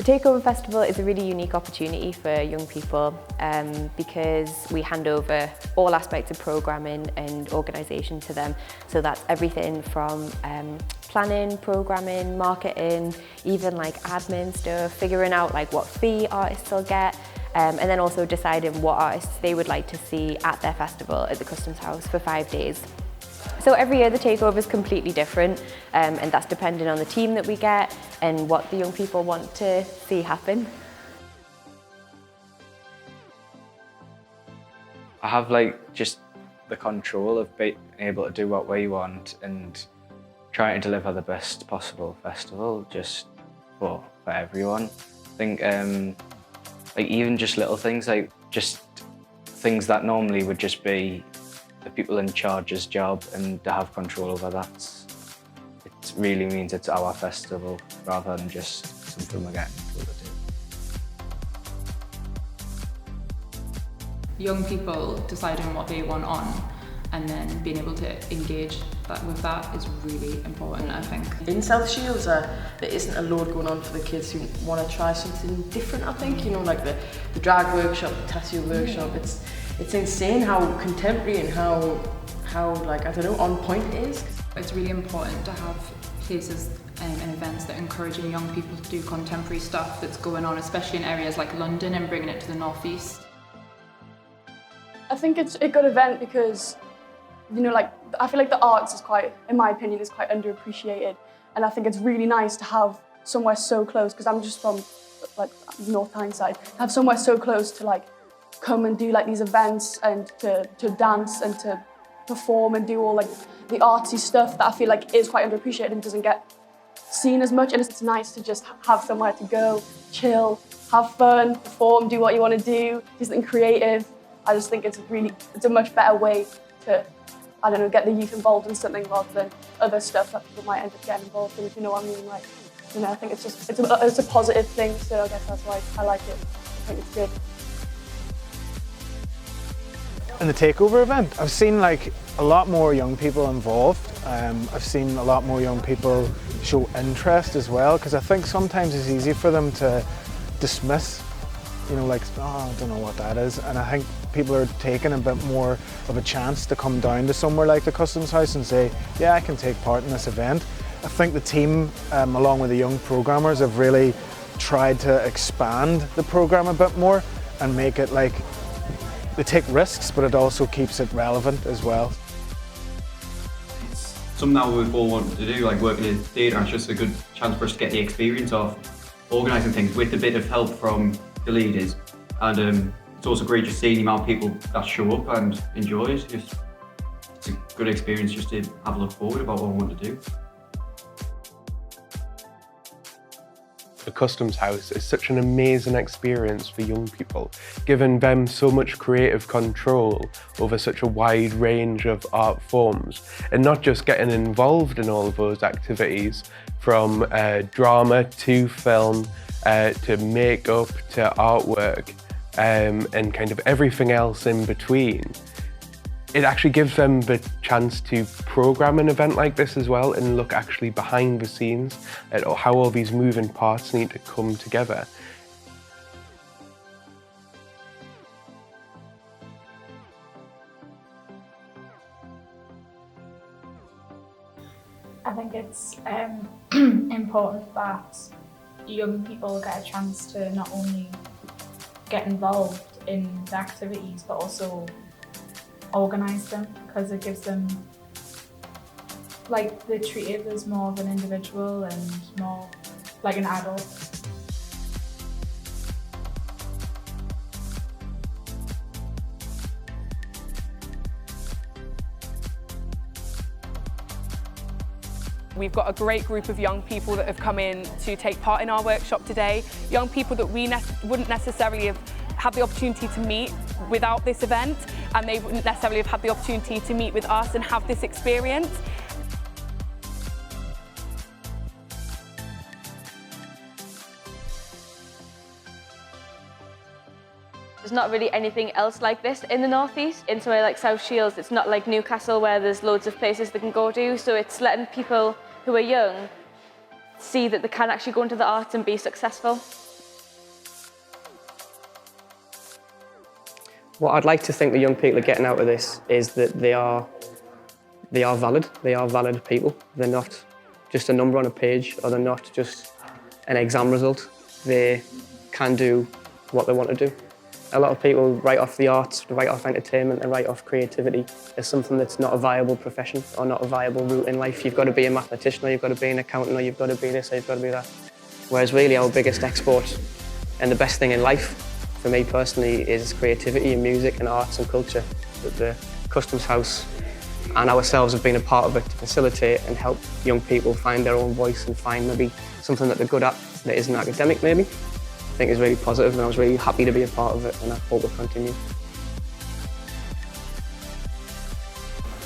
Takeover Festival is a really unique opportunity for young people because we hand over all aspects of programming and organisation to them. So that's everything from planning, programming, marketing, even like admin stuff, figuring out like what fee artists will get, and then also deciding what artists they would like to see at their festival at the Customs House for 5 days. So every year the takeover is completely different, and that's depending on the team that we get and what the young people want to see happen. I have like just the control of being able to do what we want and trying to deliver the best possible festival just for everyone. I think like even just little things, like just things that normally would just be the people in charge's job, and to have control over that, it really means it's our festival rather than just something we're getting told to do. Young people deciding what they want on and then being able to engage with that is really important, I think. In South Shields, there isn't a load going on for the kids who want to try something different, I think. You know, like the drag workshop, the tattoo workshop. It's insane how contemporary and how like, I don't know, on point it is. It's really important to have places and events that are encouraging young people to do contemporary stuff that's going on, especially in areas like London, and bringing it to the northeast. I think it's a good event because, you know, like, I feel like the arts is quite, in my opinion, is quite underappreciated. And I think it's really nice to have somewhere so close, because I'm just from like North Tyneside, have somewhere so close to like come and do like these events and to dance and to perform and do all like the artsy stuff that I feel like is quite underappreciated and doesn't get seen as much. And it's nice to just have somewhere to go, chill, have fun, perform, do what you want to do something creative. I just think it's a much better way to, I don't know, get the youth involved in something rather than other stuff that people might end up getting involved in, if you know what I mean. Like, you know, I think it's a positive thing, so I guess that's why I like it. I think it's good. In the takeover event, I've seen like a lot more young people involved. I've seen a lot more young people show interest as well, because I think sometimes it's easy for them to dismiss, you know, like, oh, I don't know what that is. And I think people are taking a bit more of a chance to come down to somewhere like the Customs House and say, yeah, I can take part in this event. I think the team, along with the young programmers, have really tried to expand the program a bit more and make it like, they take risks, but it also keeps it relevant as well. It's something that we've all wanted to do, like working in theatre. It's just a good chance for us to get the experience of organising things with a bit of help from the leaders. And it's also great just seeing the amount of people that show up and enjoy it. It's a good experience just to have a look forward about what we want to do. The Customs House is such an amazing experience for young people, giving them so much creative control over such a wide range of art forms, and not just getting involved in all of those activities, from drama to film, to makeup to artwork, and kind of everything else in between. It actually gives them the chance to program an event like this as well and look actually behind the scenes at how all these moving parts need to come together. I think it's important that young people get a chance to not only get involved in the activities but also organise them, because it gives them, like, they're treated as more of an individual and more like an adult. We've got a great group of young people that have come in to take part in our workshop today. Young people that we wouldn't necessarily have had the opportunity to meet without this event, and they wouldn't necessarily have had the opportunity to meet with us and have this experience. There's not really anything else like this in the northeast. In somewhere like South Shields, it's not like Newcastle where there's loads of places they can go to, so it's letting people who are young see that they can actually go into the arts and be successful. What I'd like to think the young people are getting out of this is that they are valid. They are valid people. They're not just a number on a page, or they're not just an exam result. They can do what they want to do. A lot of people write off the arts, write off entertainment, and write off creativity as something that's not a viable profession or not a viable route in life. You've got to be a mathematician, or you've got to be an accountant, or you've got to be this, or you've got to be that. Whereas really our biggest export and the best thing in life, for me personally, is creativity and music and arts and culture. That the Customs House and ourselves have been a part of it to facilitate and help young people find their own voice and find maybe something that they're good at that isn't academic maybe. I think is really positive, and I was really happy to be a part of it, and I hope it continues.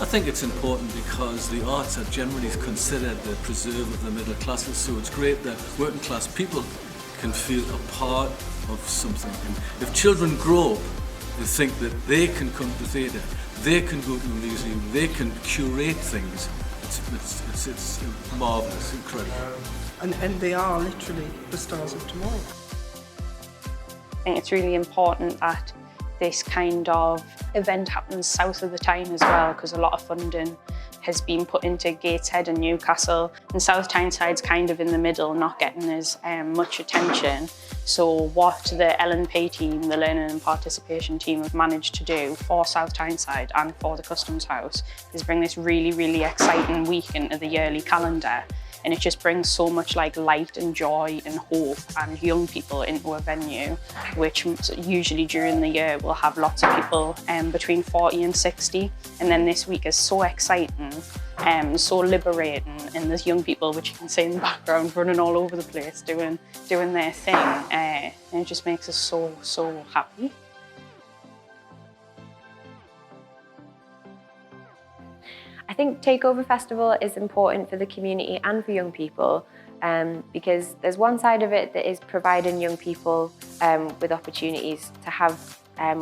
I think it's important because the arts are generally considered the preserve of the middle classes, so it's great that working class people can feel a part of something. And if children grow up and think that they can come to theatre, they can go to a museum, they can curate things, it's marvellous, incredible. And they are literally the stars of tomorrow. I think it's really important that this kind of event happens south of the Tyne as well, because a lot of funding has been put into Gateshead and Newcastle, and South Tynesyde's kind of in the middle, not getting as much attention. So what the L&P team, the Learning and Participation team, have managed to do for South Tyneside and for the Customs House is bring this really, really exciting week into the yearly calendar. And it just brings so much like light and joy and hope and young people into a venue, which usually during the year will have lots of people between 40 and 60. And then this week is so exciting, so liberating, and there's young people, which you can see in the background, running all over the place doing their thing. And it just makes us so, so happy. I think Takeover Festival is important for the community and for young people because there's one side of it that is providing young people with opportunities to have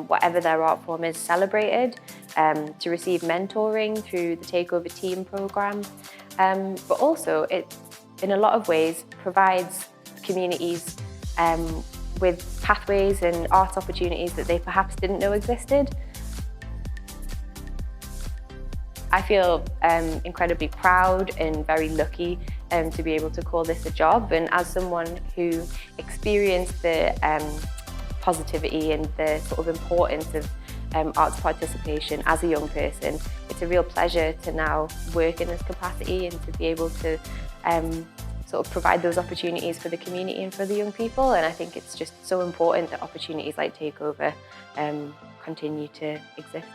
whatever their art form is celebrated, to receive mentoring through the Takeover Team programme, but also it, in a lot of ways, provides communities with pathways and art opportunities that they perhaps didn't know existed. I feel incredibly proud and very lucky to be able to call this a job, and as someone who experienced the positivity and the sort of importance of arts participation as a young person, it's a real pleasure to now work in this capacity and to be able to sort of provide those opportunities for the community and for the young people. And I think it's just so important that opportunities like Takeover continue to exist.